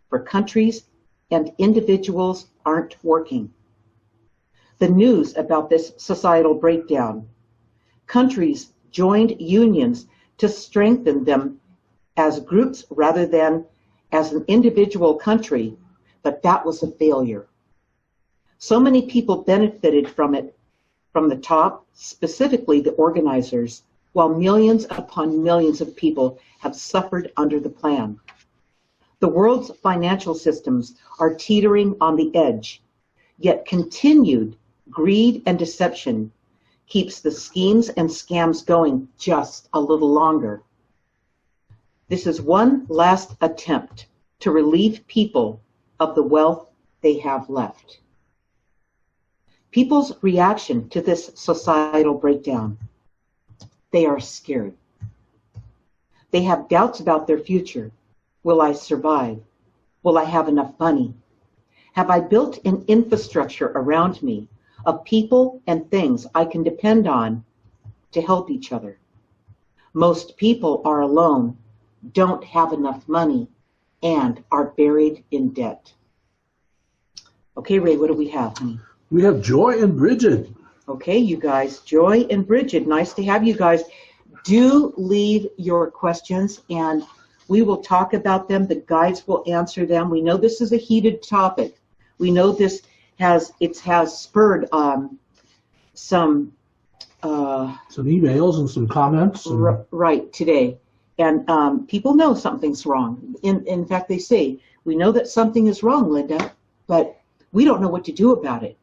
for countries and individuals aren't working. The news about this societal breakdown. Countries joined unions to strengthen them as groups rather than as an individual country, but that was a failure. So many people benefited from it from the top, specifically the organizers, while millions upon millions of people have suffered under the plan. The world's financial systems are teetering on the edge, yet continued greed and deception keeps the schemes and scams going just a little longer. This is one last attempt to relieve people of the wealth they have left. People's reaction to this societal breakdown. They are scared. They have doubts about their future. Will I survive? Will I have enough money? Have I built an infrastructure around me of people and things I can depend on to help each other? Most people are alone, don't have enough money, and are buried in debt. Okay, Ray, what do we have, honey? We have Joy and Bridget. Okay, you guys, Joy and Bridget, nice to have you guys. Do leave your questions, and we will talk about them. The guides will answer them. We know this is a heated topic. We know this has spurred some emails and some comments. Right, today. And people know something's wrong. In fact, they say, we know that something is wrong, Linda, but we don't know what to do about it.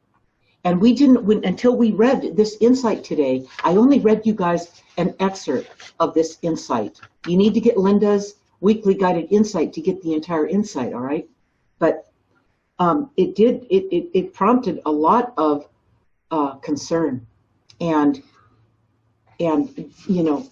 And we didn't, until we read this insight today, I only read you guys an excerpt of this insight. You need to get Linda's weekly guided insight to get the entire insight, all right? But it prompted a lot of concern and you know,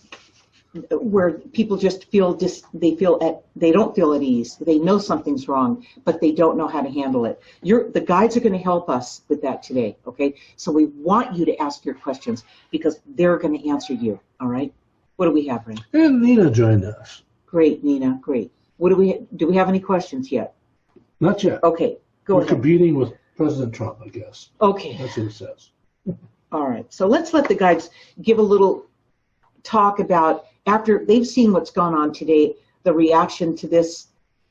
where people just feel they don't feel at ease. They know something's wrong, but they don't know how to handle it. The guides are going to help us with that today, okay? So we want you to ask your questions because they're going to answer you, all right? What do we have, Ray? And Nina joined us. Great, Nina, great. Do we have any questions yet? Not yet. Okay, go ahead. We're competing with President Trump, I guess. Okay. That's what it says. All right, so let's let the guides give a little talk about, after they've seen what's gone on today, the reaction to this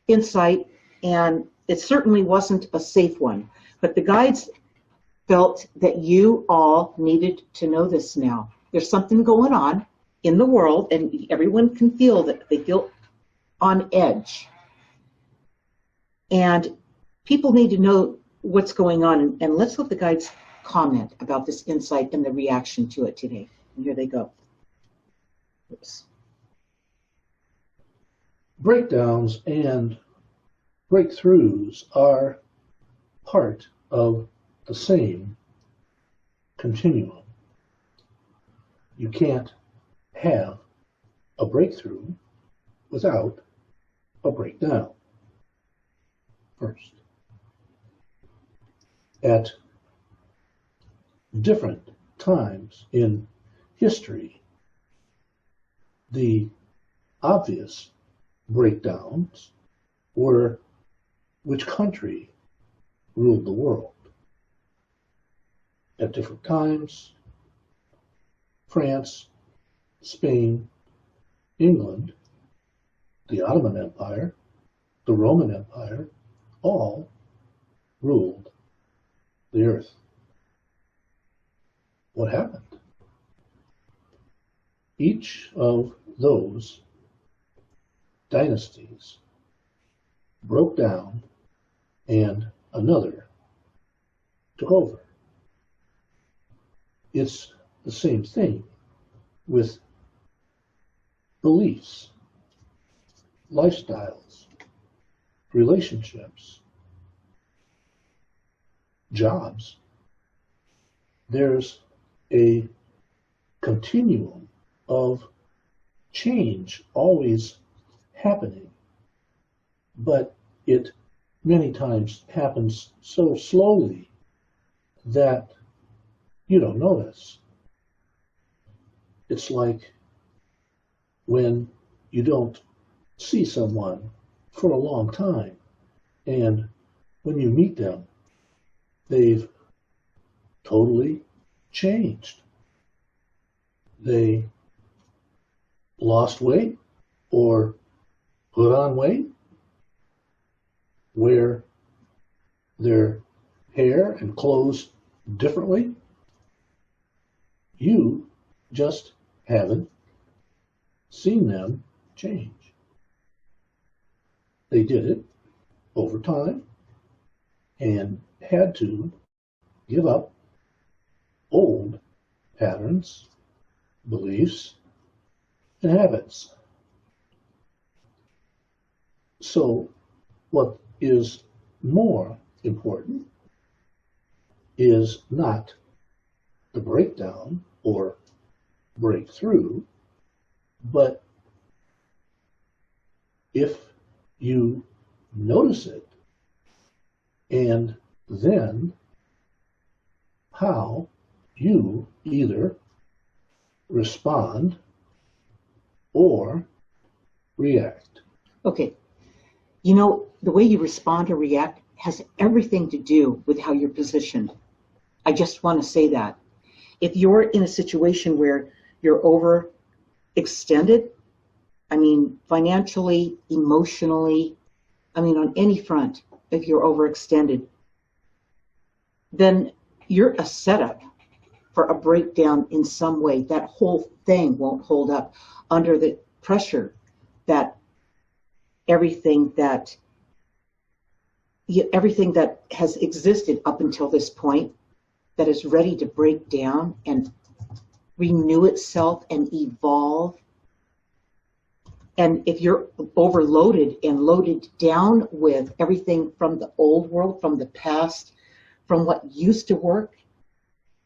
insight, and it certainly wasn't a safe one. But the guides felt that you all needed to know this now. There's something going on in the world, and everyone can feel that they feel on edge. And people need to know what's going on, and let's let the guides comment about this insight and the reaction to it today. And here they go. Oops. Breakdowns and breakthroughs are part of the same continuum. You can't have a breakthrough without a breakdown first. At different times in history, the obvious breakdowns were which country ruled the world. At different times, France, Spain, England, the Ottoman Empire, the Roman Empire, all ruled the earth. What happened? Each of those dynasties broke down and another took over. It's the same thing with beliefs, lifestyles, relationships, jobs. There's a continuum of change always happening, but it many times happens so slowly that you don't notice. It's like when you don't see someone for a long time. And when you meet them, they've totally changed. They lost weight or put on weight, wear their hair and clothes differently. You just haven't seen them change. They did it over time and had to give up old patterns, beliefs, and habits. So what is more important is not the breakdown or breakthrough, but if you notice it, and then how you either respond or react. Okay. You know, the way you respond or react has everything to do with how you're positioned. I just want to say that. If you're in a situation where you're overextended, I mean, financially, emotionally, I mean, on any front, if you're overextended, then you're a setup for a breakdown in some way. That whole thing won't hold up under the pressure that everything that has existed up until this point, that is ready to break down and renew itself and evolve. And if you're overloaded and loaded down with everything from the old world, from the past, from what used to work,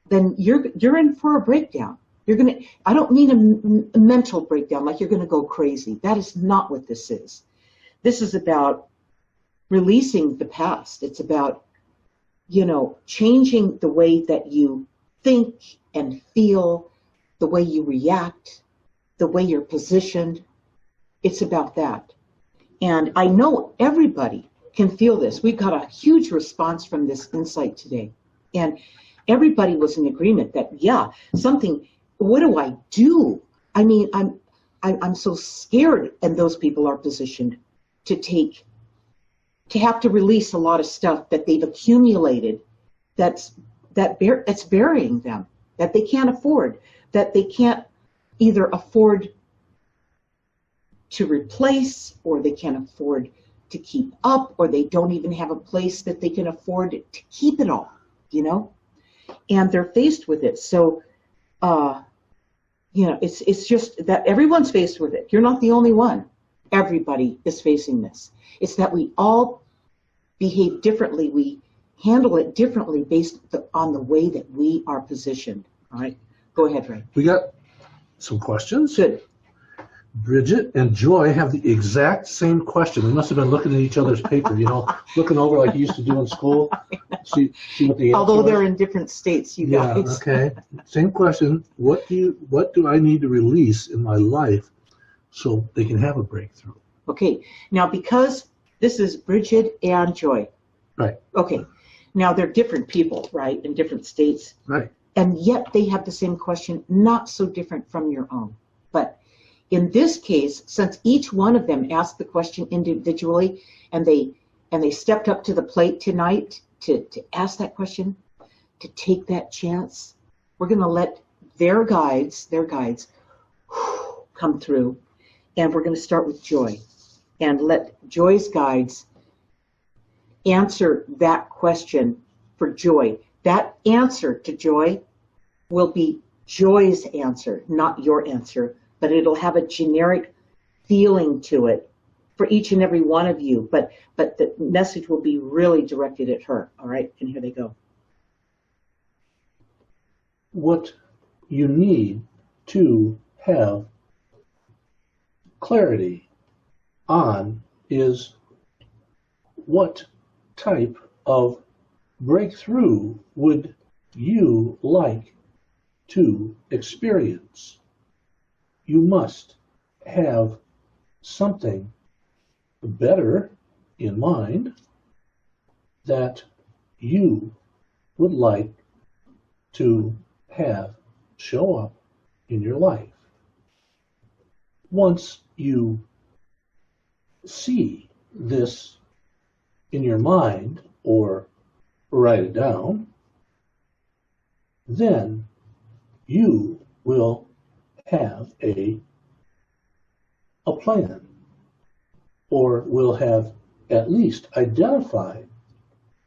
then you're in for a breakdown. I don't mean a mental breakdown, like you're gonna go crazy. That is not what this is. This is about releasing the past. It's about, changing the way that you think and feel, the way you react, the way you're positioned. It's about that. And I know everybody can feel this. We've got a huge response from this insight today. And everybody was in agreement that, what do I do? I mean, I'm so scared, and those people are positioned to have to release a lot of stuff that they've accumulated that's burying them, that they can't afford, that they can't either afford to replace, or they can't afford to keep up, or they don't even have a place that they can afford to keep it all, and they're faced with it. So, it's just that everyone's faced with it. You're not the only one. Everybody is facing this. It's that we all behave differently. We handle it differently based on the way that we are positioned. All right, go ahead, Ray. We got some questions. Good. Bridget and Joy have the exact same question. We must have been looking at each other's paper, looking over like you used to do in school. See what the answer Although was. they're in different states, you guys. Yeah, okay. Same question. What do I need to release in my life so they can have a breakthrough? Okay. Now, because this is Bridget and Joy. Right. Okay. Now, they're different people, right, in different states. Right. And yet they have the same question, not so different from your own. But in this case, since each one of them asked the question individually, and they stepped up to the plate tonight to ask that question, to take that chance, we're going to let their guides come through, and we're going to start with Joy and let Joy's guides answer that question for Joy. That answer to Joy will be Joy's answer, not your answer, but it'll have a generic feeling to it for each and every one of you, but the message will be really directed at her. All right, and here they go. What you need to have clarity on is what type of breakthrough would you like to experience? You must have something better in mind that you would like to have show up in your life. Once you see this in your mind or write it down, then you will have a plan, or will have at least identified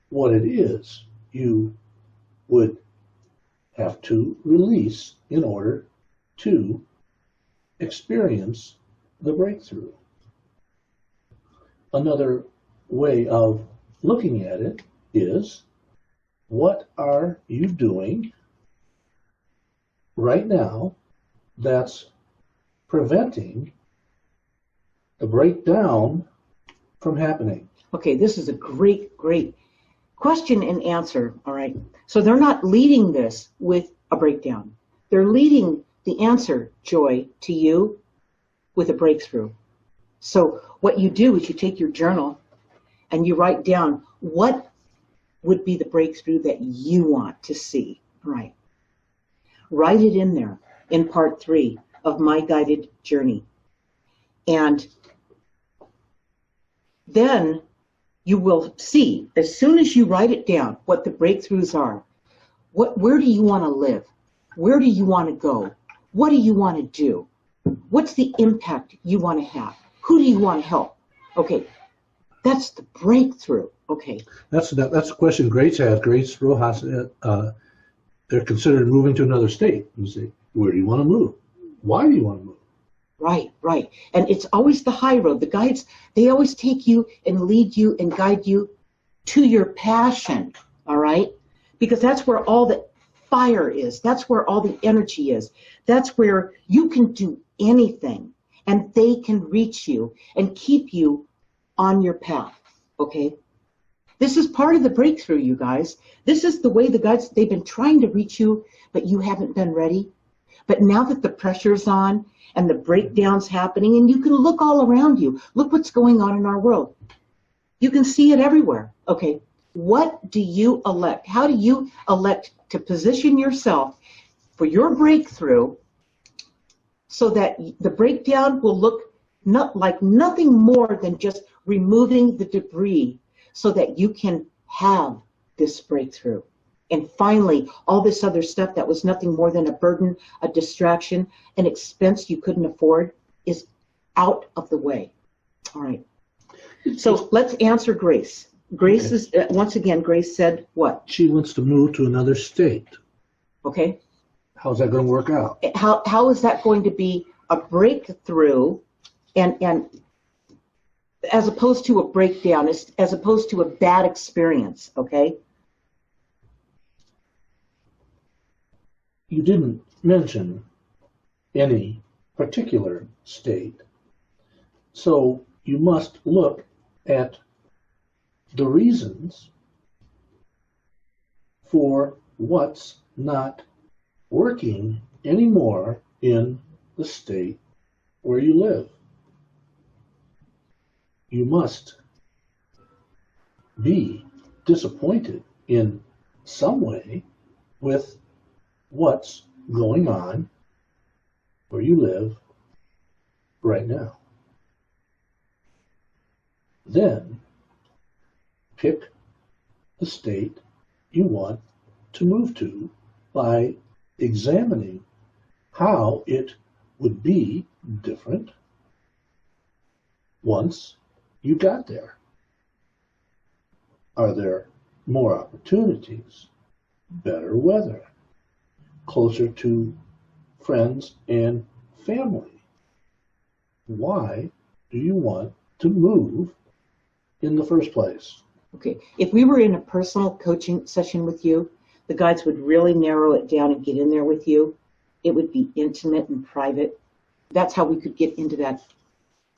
what it is you would have to release in order to experience the breakthrough. Another way of looking at it is, what are you doing right now that's preventing the breakdown from happening? Okay, this is a great question and answer, all right? So they're not leading this with a breakdown. They're leading the answer, Joy, to you with a breakthrough. So what you do is you take your journal and you write down what would be the breakthrough that you want to see, right? Write it in there in part 3 of My Guided Journey. And then you will see, as soon as you write it down, what the breakthroughs are. Where do you want to live? Where do you want to go? What do you want to do? What's the impact you want to have? Who do you want to help? Okay, that's the breakthrough. Okay. That's a question Grace had. Grace Rojas, they're considering moving to another state. You say, where do you want to move? Why do you want to move? Right. And it's always the high road. The guides, they always take you and lead you and guide you to your passion, all right? Because that's where all the fire is. That's where all the energy is. That's where you can do anything, and they can reach you and keep you on your path, okay? This is part of the breakthrough, you guys. This is the way the guides, they've been trying to reach you, but you haven't been ready. But now that the pressure's on and the breakdown's happening, and you can look all around you, look what's going on in our world. You can see it everywhere. Okay, what do you elect? How do you elect to position yourself for your breakthrough so that the breakdown will look not like nothing more than just removing the debris so that you can have this breakthrough? And finally, all this other stuff that was nothing more than a burden, a distraction, an expense you couldn't afford is out of the way. All right. So let's answer Grace. Grace is, once again, Grace said what? She wants to move to another state. Okay. How's that going to work out? How is that going to be a breakthrough and as opposed to a breakdown, as opposed to a bad experience, okay? You didn't mention any particular state, so you must look at the reasons for what's not working anymore in the state where you live. You must be disappointed in some way with what's going on where you live right now. Then pick the state you want to move to by examining how it would be different once you got there. Are there more opportunities, better weather, closer to friends and family? Why do you want to move in the first place? Okay, if we were in a personal coaching session with you, the guides would really narrow it down and get in there with you. It would be intimate and private. That's how we could get into that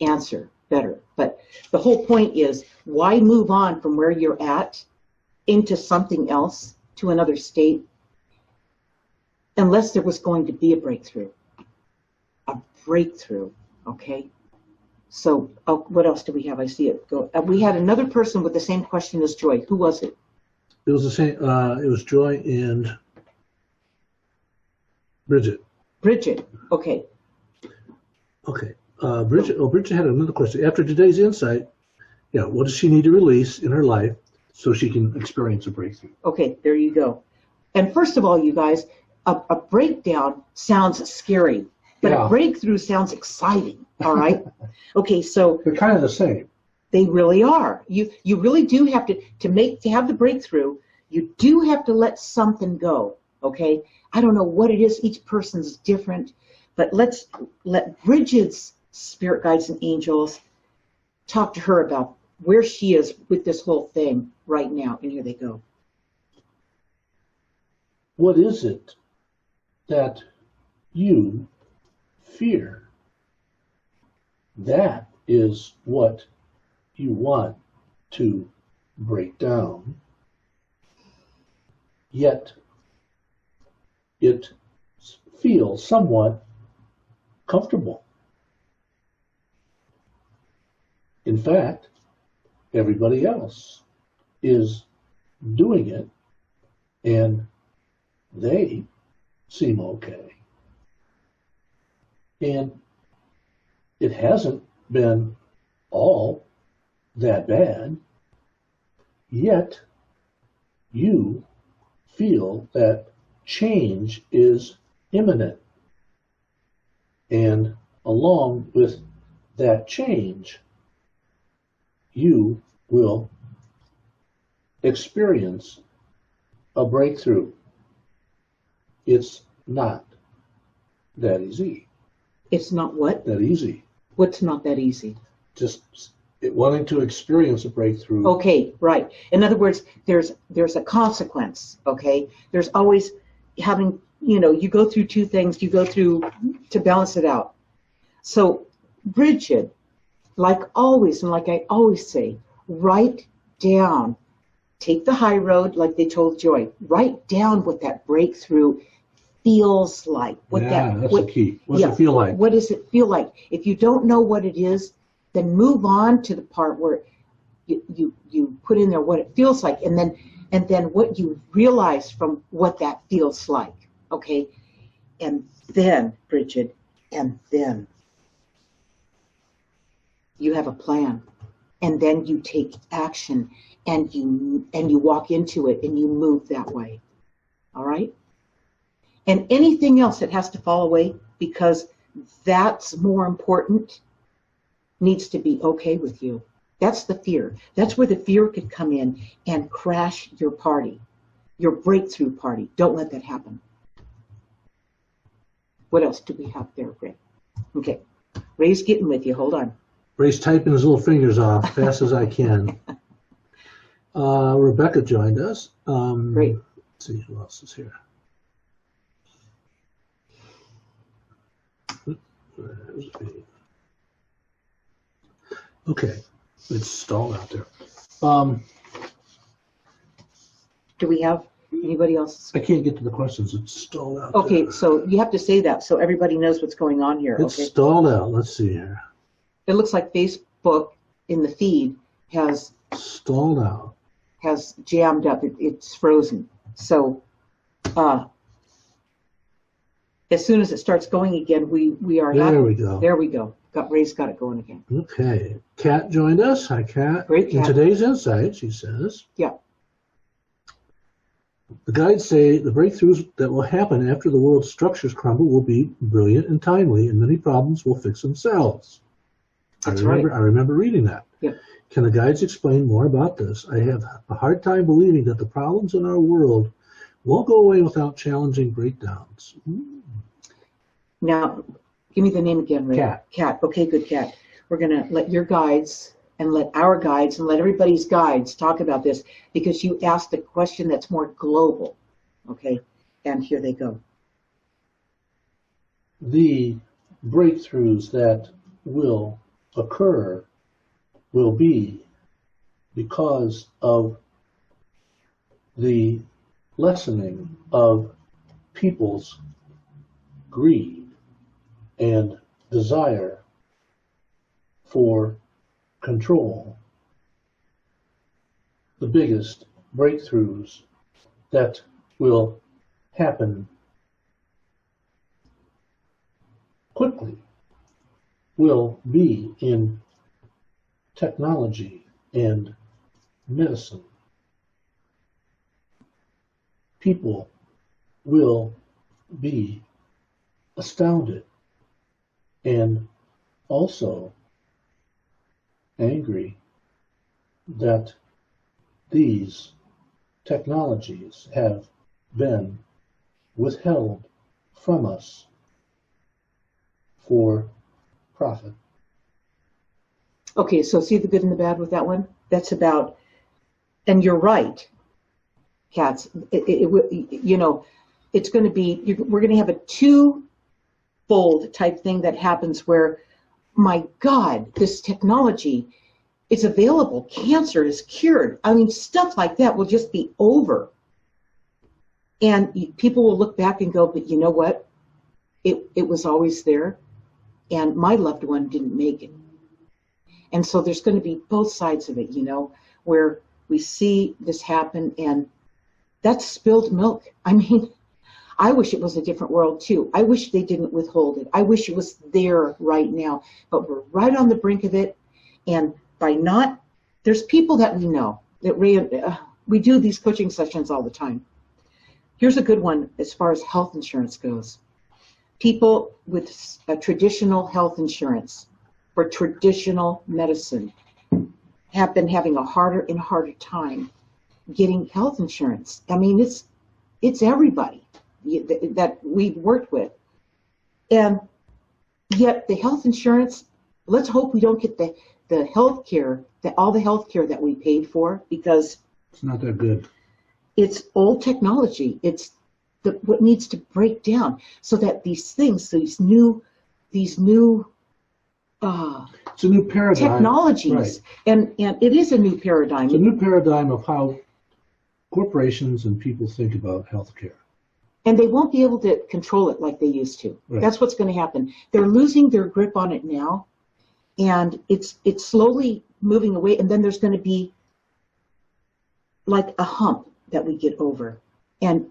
answer better. But the whole point is, why move on from where you're at into something else, to another state, unless there was going to be a breakthrough. A breakthrough, okay? So what else do we have? I see it go. We had another person with the same question as Joy. Who was it? It was the same. It was Joy and Bridget. Bridget. Okay. Okay. Bridget. Oh, Bridget had another question. After today's insight, yeah, what does she need to release in her life so she can experience a breakthrough? Okay, there you go. And first of all, you guys, a breakdown sounds scary, but a breakthrough sounds exciting. All right. Okay, so they're kind of the same. They really are. You really do have to have the breakthrough. You do have to let something go. Okay. I don't know what it is. Each person's different, but let's let Bridget's spirit guides and angels talk to her about where she is with this whole thing right now. And here they go. What is it that you fear? That is what you want to break down, yet it feels somewhat comfortable. In fact, everybody else is doing it, and they seem okay. And it hasn't been all that bad, yet you feel that change is imminent. And along with that change, you will experience a breakthrough. It's not that easy. It's not what? That easy. What's not that easy? Just wanting to experience a breakthrough. Okay, right. In other words, there's a consequence, okay? There's always having, you go through two things, you go through to balance it out. So, Bridget, like always, and like I always say, write down, take the high road, like they told Joy, write down what that breakthrough feels like. That's the key. What's it feel like? What does it feel like? If you don't know what it is, then move on to the part where you put in there what it feels like, and then what you realize from what that feels like. Okay, and then Bridget, and then you have a plan, and then you take action, and you walk into it, and you move that way. All right. And anything else that has to fall away because that's more important needs to be okay with you. That's the fear. That's where the fear could come in and crash your party, your breakthrough party. Don't let that happen. What else do we have there, Ray? Okay. Ray's getting with you. Hold on. Ray's typing his little fingers off fast as I can. Rebecca joined us. Great. Let's see who else is here. Okay, it's stalled out there. Do we have anybody else? I can't get to the questions. It's stalled out. Okay, there. so you have to say that so everybody knows what's going on here. It's okay? stalled out. Let's see here. It looks like Facebook in the feed has stalled out. Has jammed up. It's frozen. So as soon as it starts going again, we are there. Not, we go. There we go. Ray's got it going again. Okay. Kat joined us. Hi, Kat. Great, Kat. In today's insight, she says. Yeah. The guides say the breakthroughs that will happen after the world's structures crumble will be brilliant and timely, and many problems will fix themselves. That's I remember reading that. Yep. Can the guides explain more about this? I have a hard time believing that the problems in our world won't go away without challenging breakdowns. Now, give me the name again, Ray. Kat. Kat. Okay, good, Kat. We're going to let your guides and let our guides and let everybody's guides talk about this because you asked a question that's more global. Okay, and here they go. The breakthroughs that will occur will be because of the lessening of people's greed and desire for control. The biggest breakthroughs that will happen quickly will be in technology and medicine. People will be astounded and also angry that these technologies have been withheld from us for profit. Okay, so see the good and the bad with that one? That's about, and you're right, Katz. It's going to be, we're going to have a twofold type thing that happens where, my God, this technology is available. Cancer is cured. I mean, stuff like that will just be over. And people will look back and go, but you know what? It was always there, and my loved one didn't make it. And so there's going to be both sides of it, where we see this happen, and that's spilled milk. I mean, I wish it was a different world too. I wish they didn't withhold it. I wish it was there right now, but we're right on the brink of it. And there's people that we know that we do these coaching sessions all the time. Here's a good one as far as health insurance goes. People with traditional health insurance for traditional medicine have been having a harder and harder time getting health insurance. I mean, it's everybody that we've worked with. And yet the health insurance, let's hope we don't get the health care, all the health care that we paid for, because it's not that good. It's old technology. It's what needs to break down so that these things, these new it's a new paradigm. Technologies, right. And it is a new paradigm. It's a new paradigm of how corporations and people think about healthcare. And they won't be able to control it like they used to. Right. That's what's going to happen. They're losing their grip on it now, and it's slowly moving away. And then there's going to be like a hump that we get over, and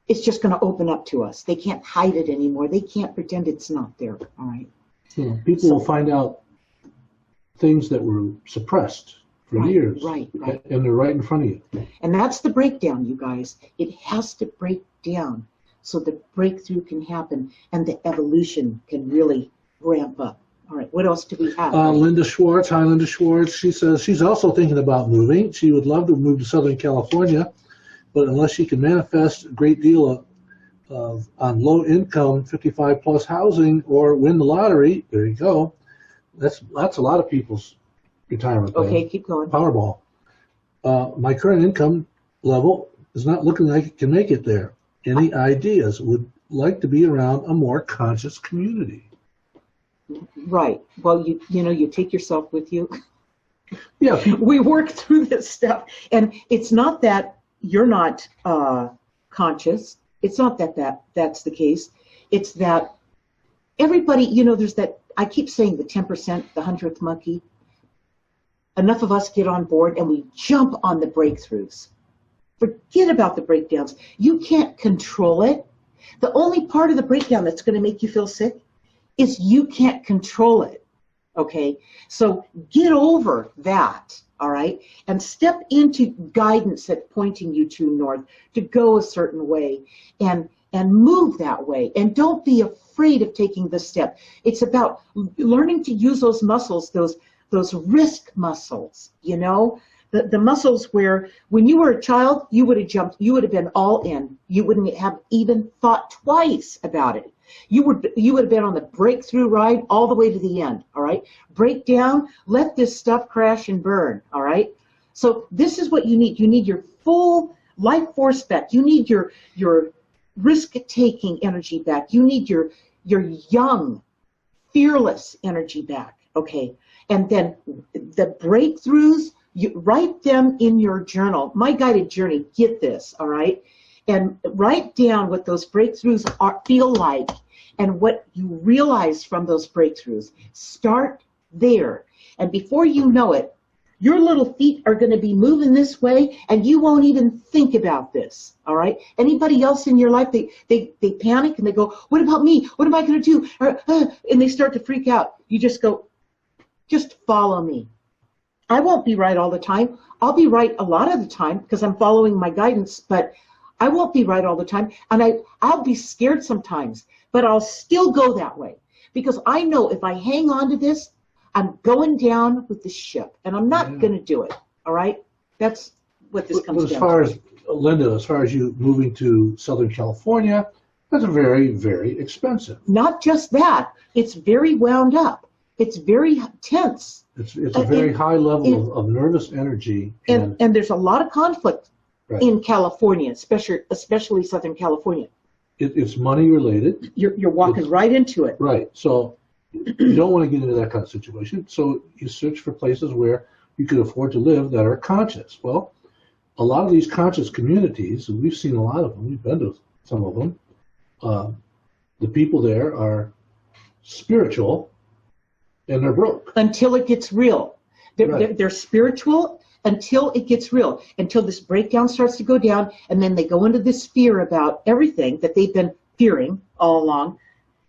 it's just going to open up to us. They can't hide it anymore. They can't pretend it's not there. All right. Yeah, people will find out things that were suppressed for years. Right. And they're right in front of you. And that's the breakdown, you guys. It has to break down so the breakthrough can happen and the evolution can really ramp up. All right, what else do we have? Linda Schwartz. Hi, Linda Schwartz. She says she's also thinking about moving. She would love to move to Southern California, but unless she can manifest a great deal on low income 55 plus housing or win the lottery, there you go. That's a lot of people's retirement plan. Okay, keep going. Powerball. My current income level is not looking like it can make it there. Any ideas? Would like to be around a more conscious community. Right. Well, you take yourself with you. Yeah. We work through this stuff, and it's not that you're not conscious. It's not that's the case. It's that everybody, there's that, I keep saying the 10%, the 100th monkey. Enough of us get on board and we jump on the breakthroughs. Forget about the breakdowns. You can't control it. The only part of the breakdown that's going to make you feel sick is you can't control it. Okay? So get over that. All right, and step into guidance that's pointing you to north, to go a certain way, and move that way. And don't be afraid of taking the step. It's about learning to use those muscles, those risk muscles. The muscles where when you were a child, you would have jumped, you would have been all in. You wouldn't have even thought twice about it. You would have been on the breakthrough ride all the way to the end, all right? Break down, let this stuff crash and burn, all right? So this is what you need. You need your full life force back. You need your risk-taking energy back. You need your young, fearless energy back, okay? And then the breakthroughs, you write them in your journal. My guided journey, get this, all right? And write down what those breakthroughs feel like and what you realize from those breakthroughs. Start there. And before you know it, your little feet are going to be moving this way, and you won't even think about this, all right? Anybody else in your life, they panic, and they go, what about me? What am I going to do? And they start to freak out. You just go, just follow me. I won't be right all the time. I'll be right a lot of the time because I'm following my guidance, but I won't be right all the time. And I'll be scared sometimes, but I'll still go that way because I know if I hang on to this, I'm going down with the ship, and I'm not going to do it, all right? That's what this comes down to. As far as, Linda, as far as you moving to Southern California, that's very, very expensive. Not just that. It's very wound up. It's very tense. It's a very high level of nervous energy. And there's a lot of conflict in California, especially Southern California. It's money related. You're walking right into it. Right. So you don't want to get into that kind of situation. So you search for places where you can afford to live that are conscious. Well, a lot of these conscious communities, and we've seen a lot of them, we've been to some of them, the people there are spiritual and they're broke. Until it gets real. They're spiritual until it gets real, until this breakdown starts to go down, and then they go into this fear about everything that they've been fearing all along.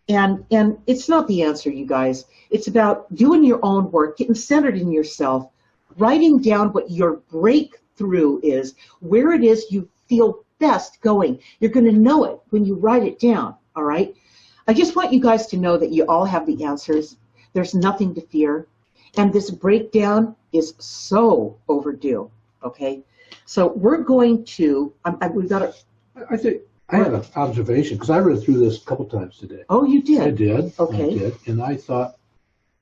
And it's not the answer, you guys. It's about doing your own work, getting centered in yourself, writing down what your breakthrough is, where it is you feel best going. You're going to know it when you write it down, all right? I just want you guys to know that you all have the answers. There's nothing to fear. And this breakdown is so overdue, okay? So we're going to, we've got to... I think I had an observation, because I read through this a couple times today. Oh, you did? I did. Okay. I did. And I thought,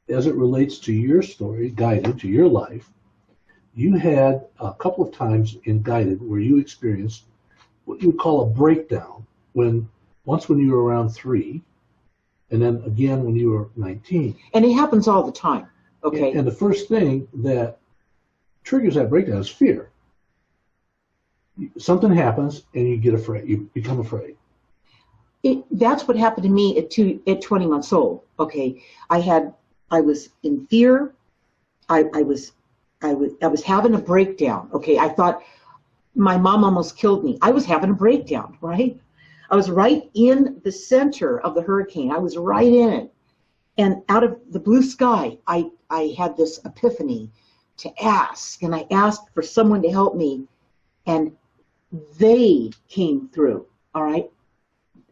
as it relates to your story, Guided, to your life, you had a couple of times in Guided where you experienced what you would call a breakdown, once when you were around 3, and then again when you were 19. And it happens all the time, okay? And the first thing that triggers that breakdown is fear. Something happens and you get afraid. You become afraid. That's what happened to me at 20 months old. Okay, I was in fear. I was having a breakdown. Okay, I thought my mom almost killed me. I was having a breakdown, right? I was right in the center of the hurricane. I was right in it, and out of the blue sky, I had this epiphany to ask, and I asked for someone to help me, and they came through, all right?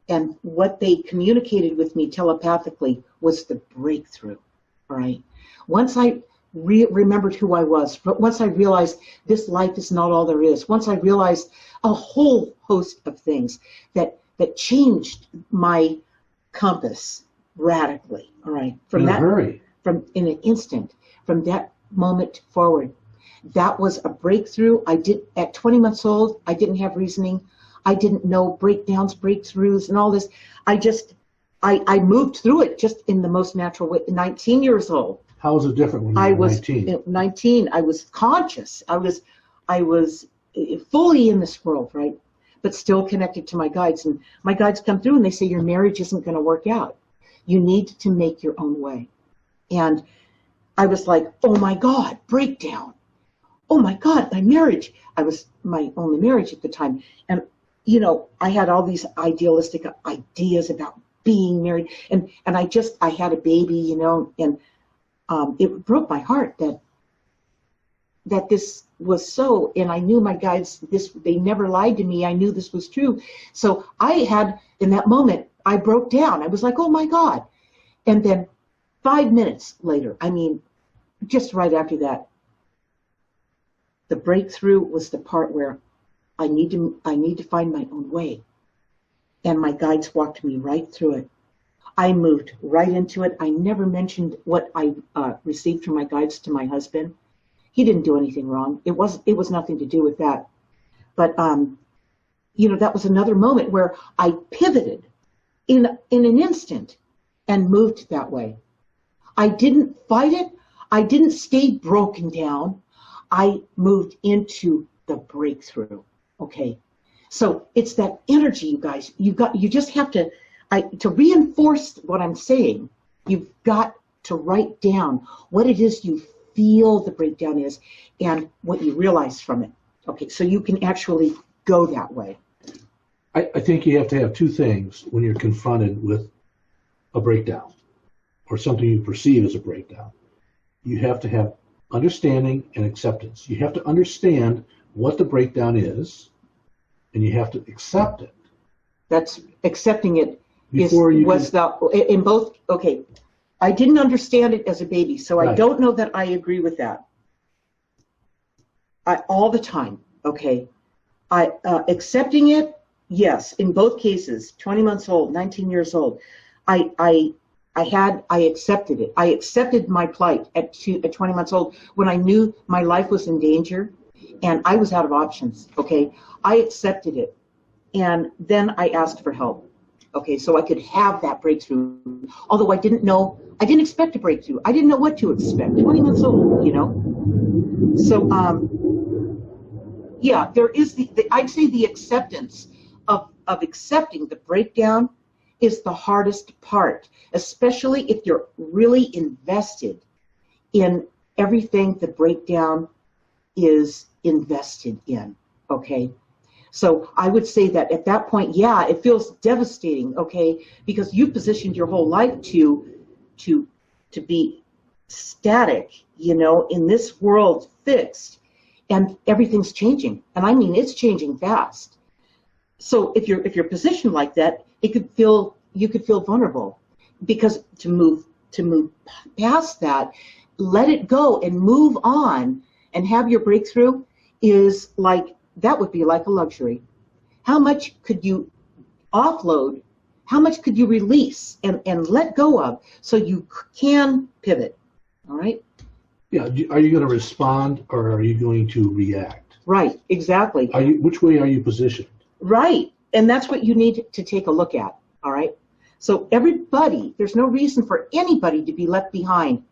And what they communicated with me telepathically was the breakthrough, all right? Once I remembered who I was, but once I realized this life is not all there is, once I realized a whole host of things that changed my compass radically, all right? In In an instant, from that moment forward. That was a breakthrough. At 20 months old, I didn't have reasoning. I didn't know breakdowns, breakthroughs, and all this. I moved through it just in the most natural way. 19 years old. How was it different when you were 19? At 19, I was conscious. I was fully in this world, right? But still connected to my guides. And my guides come through and they say, your marriage isn't going to work out. You need to make your own way. And I was like, oh my God, breakdown. Oh my God, my marriage. I was my only marriage at the time. And, I had all these idealistic ideas about being married. And I had a baby, and it broke my heart that this was so, and I knew my guides, they never lied to me. I knew this was true. So in that moment, I broke down. I was like, oh my God. And then 5 minutes later, just right after that, the breakthrough was the part where I need to find my own way. And my guides walked me right through it. I moved right into it. I never mentioned what I received from my guides to my husband. He didn't do anything wrong. It was nothing to do with that. But that was another moment where I pivoted in an instant and moved that way. I didn't fight it. I didn't stay broken down. I moved into the breakthrough. Okay. So it's that energy, you guys. You just have to reinforce what I'm saying. You've got to write down what it is you feel the breakdown is and what you realize from it. Okay, so you can actually go that way. I think you have to have two things when you're confronted with a breakdown or something you perceive as a breakdown. You have to have understanding and acceptance. You have to understand what the breakdown is, and you have to accept it. That's accepting it. Okay, I didn't understand it as a baby, so right. I don't know that I agree with that. All the time, okay. Accepting it, yes, in both cases, 20 months old, 19 years old, I accepted it. I accepted my plight at 20 months old when I knew my life was in danger and I was out of options, okay. I accepted it, and then I asked for help, okay, so I could have that breakthrough, although I didn't expect a breakthrough. I didn't know what to expect, 20 months old, you know. So, yeah, there is I'd say the acceptance of accepting the breakdown is the hardest part, especially if you're really invested in everything the breakdown is invested in, okay? So I would say that at that point, yeah, it feels devastating, okay, because you've positioned your whole life to be static, you know, in this world, fixed, and everything's changing. And I mean, it's changing fast. So if you're positioned like that, you could feel vulnerable, because to move past that, let it go and move on and have your breakthrough is like, that would be like a luxury. How much could you offload? How much could you release and let go of so you can pivot? All right? Yeah. Are you going to respond or are you going to react? Right. Exactly. Which way are you positioned? Right. And that's what you need to take a look at. All right? So everybody, there's no reason for anybody to be left behind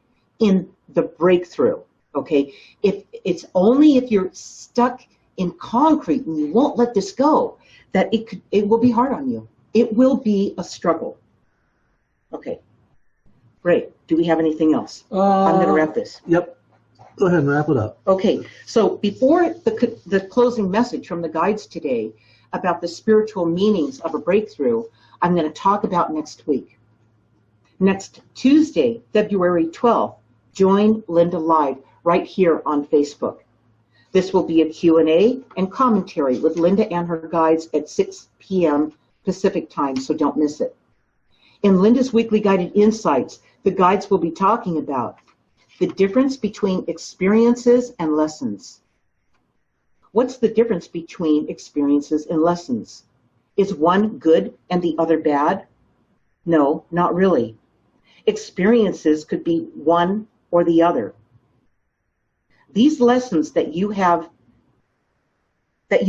in the breakthrough. Okay? It's only if you're stuck in concrete and you won't let this go that it will be hard on you. It will be a struggle. Okay, great. Do we have anything else? I'm going to wrap this. Yep. Go ahead and wrap it up. Okay, so before the closing message from the guides today about the spiritual meanings of a breakthrough, I'm going to talk about next week. Next Tuesday, February 12th, join Linda live right here on Facebook. This will be a Q&A and commentary with Linda and her guides at 6 p.m. Pacific time, so don't miss it. In Linda's weekly guided insights, the guides will be talking about the difference between experiences and lessons. What's the difference between experiences and lessons? Is one good and the other bad? No, not really. Experiences could be one or the other. These lessons that you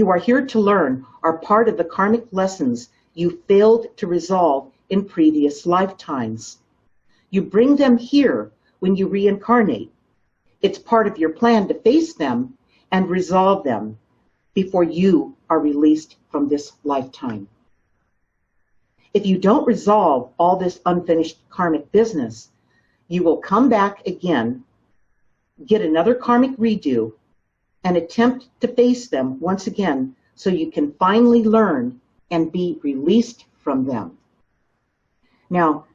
are here to learn are part of the karmic lessons you failed to resolve in previous lifetimes. You bring them here when you reincarnate. It's part of your plan to face them and resolve them before you are released from this lifetime. If you don't resolve all this unfinished karmic business, you will come back again, get another karmic redo, and attempt to face them once again so you can finally learn and be released from them. Now,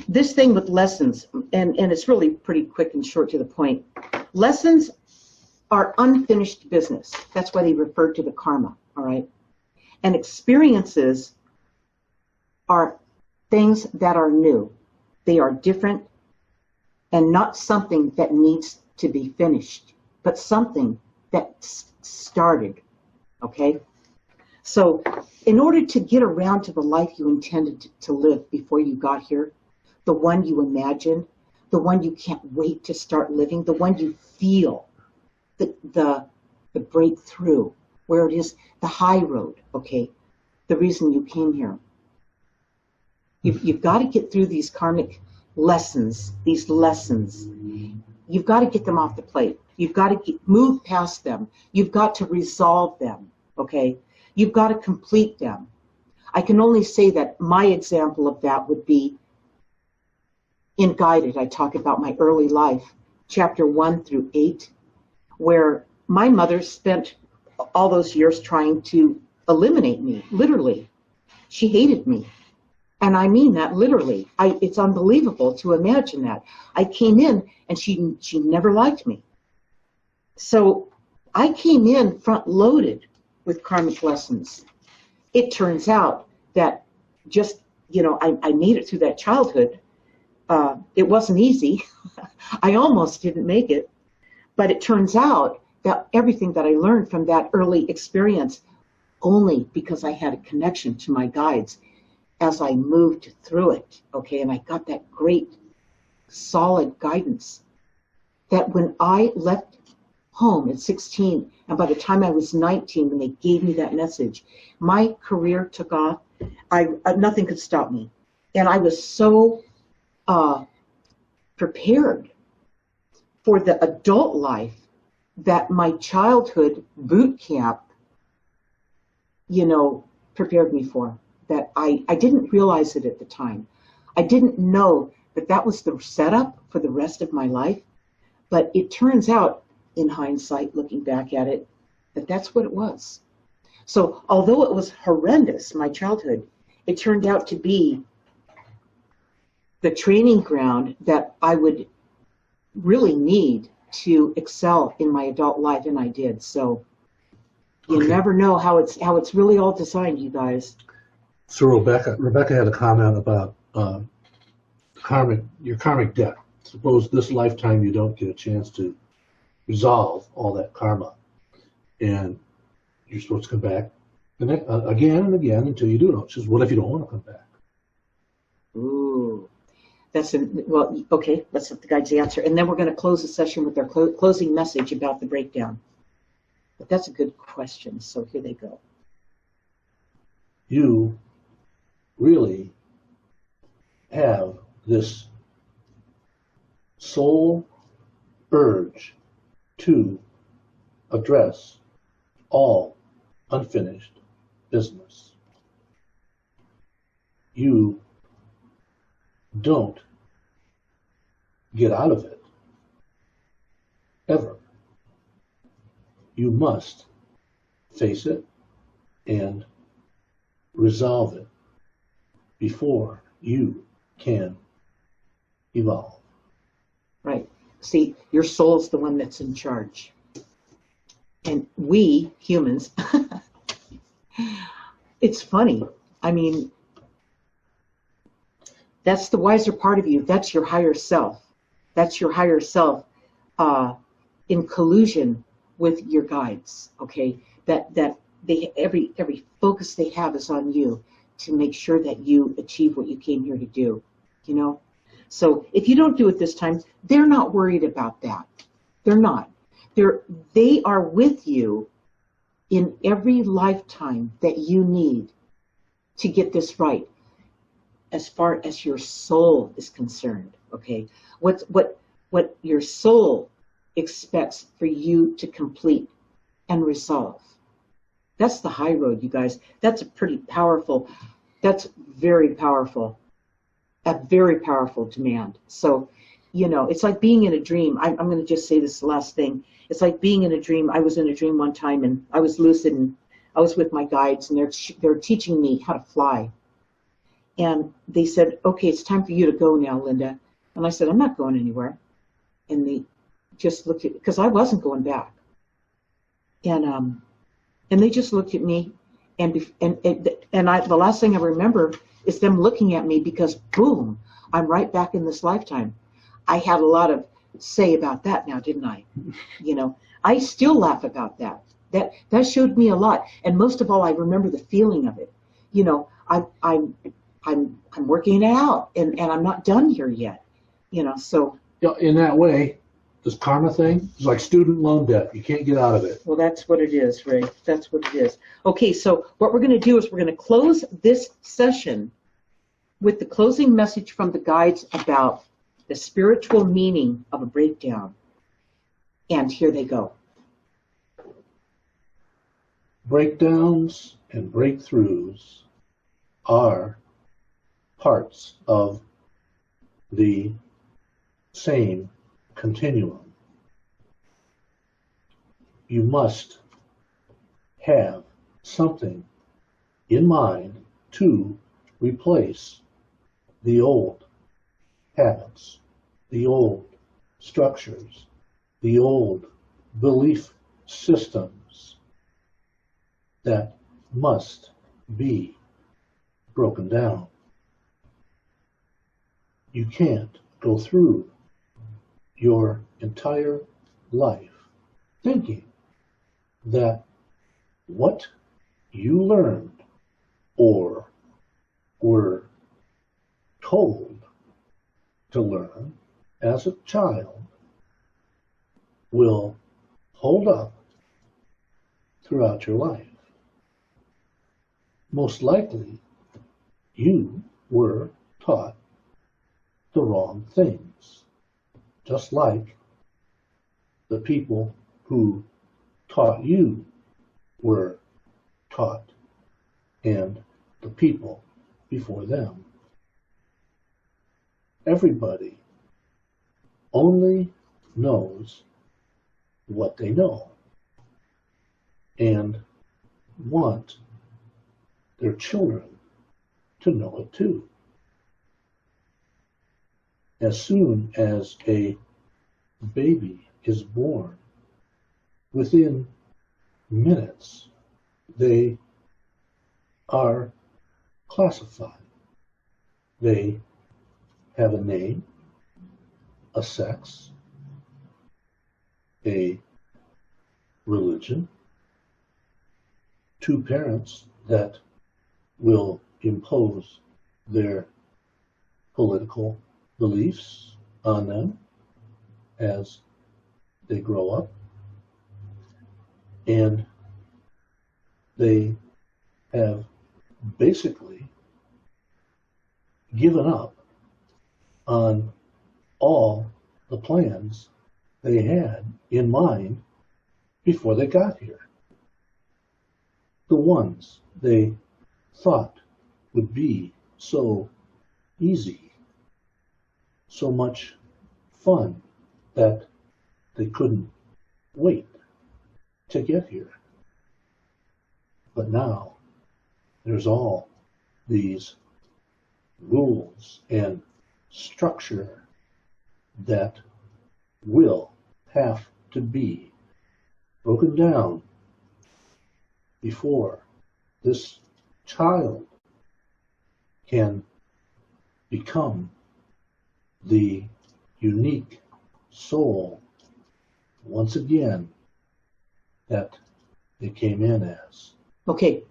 this thing with lessons, and it's really pretty quick and short to the point, lessons are unfinished business. That's why they refer to the karma, all right? And experiences are things that are new. They are different and not something that needs to be finished, but something that started, okay? So in order to get around to the life you intended to live before you got here, the one you imagined, the one you can't wait to start living, the one you feel, the breakthrough, where it is the high road, okay, the reason you came here. You've got to get through these karmic lessons, these lessons. You've got to get them off the plate. You've got to move past them. You've got to resolve them, okay? You've got to complete them. I can only say that my example of that would be In Guided, I talk about my early life, chapter 1 through 8, where my mother spent all those years trying to eliminate me, literally. She hated me. And I mean that literally. It's unbelievable to imagine that. I came in and she never liked me. So I came in front loaded with karmic lessons. It turns out that just, I made it through that childhood. It wasn't easy. I almost didn't make it. But it turns out that everything that I learned from that early experience, only because I had a connection to my guides as I moved through it, okay? And I got that great, solid guidance that when I left home at 16, and by the time I was 19, when they gave me that message, my career took off. Nothing could stop me. And I was so prepared for the adult life that my childhood boot camp, prepared me for. That I didn't realize it at the time. I didn't know that that was the setup for the rest of my life. But it turns out, in hindsight, looking back at it, that that's what it was. So although it was horrendous, my childhood, it turned out to be the training ground that I would really need to excel in my adult life, and I did. So you never know how it's really all designed, you guys. So Rebecca had a comment about your karmic debt. Suppose this lifetime you don't get a chance to resolve all that karma, and you're supposed to come back again and again until you do it. She says, what if you don't want to come back? Ooh, okay. Let's let the guides answer, and then we're going to close the session with their closing message about the breakdown. But that's a good question. So here they go. You really have this soul urge to address all unfinished business. You don't get out of it, ever. You must face it and resolve it before you can evolve. Right. See, your soul's the one that's in charge. And we, humans, it's funny. I mean, that's the wiser part of you. That's your higher self. That's your higher self in collusion with your guides, okay? That they every focus they have is on you to make sure that you achieve what you came here to do, So if you don't do it this time, they're not worried about that. They're not. They are with you in every lifetime that you need to get this right, as far as your soul is concerned, okay? What your soul expects for you to complete and resolve. That's the high road, you guys. That's very powerful. A very powerful demand. So, it's like being in a dream. I'm going to just say this last thing. It's like being in a dream. I was in a dream one time, and I was lucid, and I was with my guides, and they're teaching me how to fly. And they said, okay, it's time for you to go now, Linda. And I said, I'm not going anywhere. And they just looked at, because I wasn't going back. And they just looked at me, and the last thing I remember is them looking at me, because boom, I'm right back in this lifetime. I had a lot of say about that now, didn't I? I still laugh about that. That showed me a lot, and most of all, I remember the feeling of it. I'm working it out, and I'm not done here yet. So in that way, this karma thing is like student loan debt. You can't get out of it. Well, that's what it is, Ray. That's what it is. Okay, so what we're going to do is we're going to close this session with the closing message from the guides about the spiritual meaning of a breakdown. And here they go. Breakdowns and breakthroughs are parts of the same continuum. You must have something in mind to replace the old habits, the old structures, the old belief systems that must be broken down. You can't go through your entire life thinking that what you learned or were told to learn as a child will hold up throughout your life. Most likely, you were taught the wrong things, just like the people who taught you were taught, and the people before them. Everybody only knows what they know and want their children to know it too. As soon as a baby is born, within minutes, they are classified. They have a name, a sex, a religion, two parents that will impose their political beliefs on them as they grow up, and they have basically given up on all the plans they had in mind before they got here. The ones they thought would be so easy, so much fun, that they couldn't wait to get here. But now there's all these rules and structure that will have to be broken down before this child can become the unique soul once again that they came in as. Okay,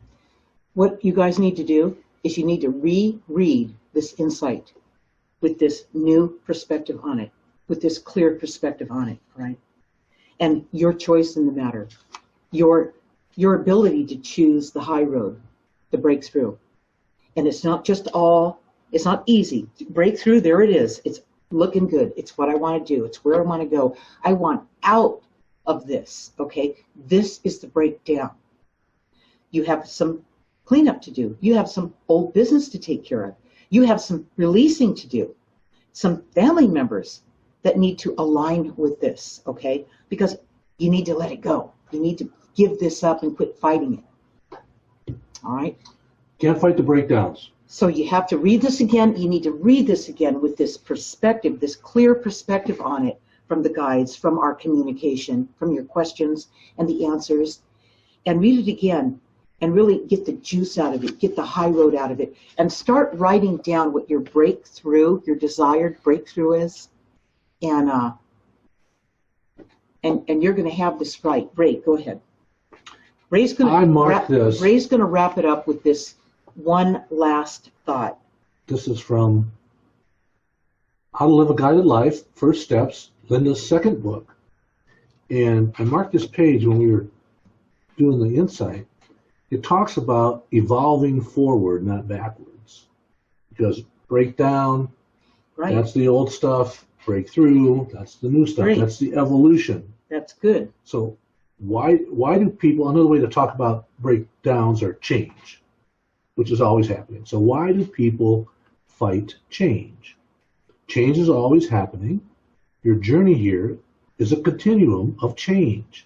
what you guys need to do is you need to reread this insight with this new perspective on it, with this clear perspective on it, right? And your choice in the matter, your ability to choose the high road, the breakthrough. And it's not easy. Breakthrough, there it is. It's looking good. It's what I want to do. It's where I want to go. I want out of this, okay? This is the breakdown. You have some cleanup to do. You have some old business to take care of. You have some releasing to do. Some family members that need to align with this, okay? Because you need to let it go. You need to give this up and quit fighting it. All right? Can't fight the breakdowns. So you have to read this again. You need to read this again with this perspective, this clear perspective on it from the guides, from our communication, from your questions and the answers. And read it again and really get the juice out of it, get the high road out of it, and start writing down what your breakthrough, your desired breakthrough is. And you're going to have this right. Ray, go ahead. Ray's going to wrap it up with this one last thought. This is from How to Live a Guided Life, First Steps, Linda's second book. And I marked this page when we were doing the insight. It talks about evolving forward, not backwards. Because breakdown, right, that's the old stuff. Breakthrough, that's the new stuff. Great. That's the evolution. That's good. So why do people, another way to talk about breakdowns are change, which is always happening. So why do people fight change? Change is always happening. Your journey here is a continuum of change.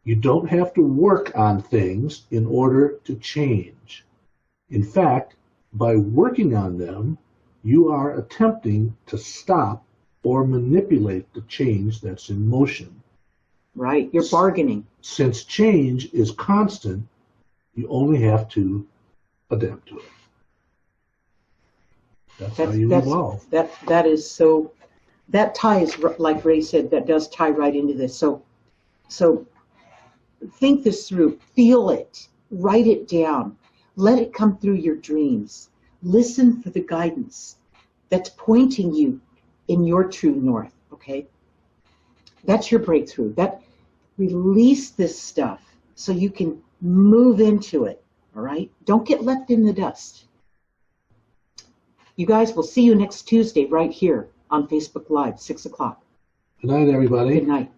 You don't have to work on things in order to change. In fact, by working on them, you are attempting to stop or manipulate the change that's in motion. Right, you're bargaining. Since change is constant, you only have to adapt to it. That's how you evolve. That is so, that ties, like Ray said, that does tie right into this. So think this through, feel it, write it down, let it come through your dreams. Listen for the guidance that's pointing you in your true north, okay? That's your breakthrough. Release this stuff so you can move into it, all right? Don't get left in the dust. You guys, we'll see you next Tuesday right here on Facebook Live, 6 o'clock. Good night, everybody. Good night.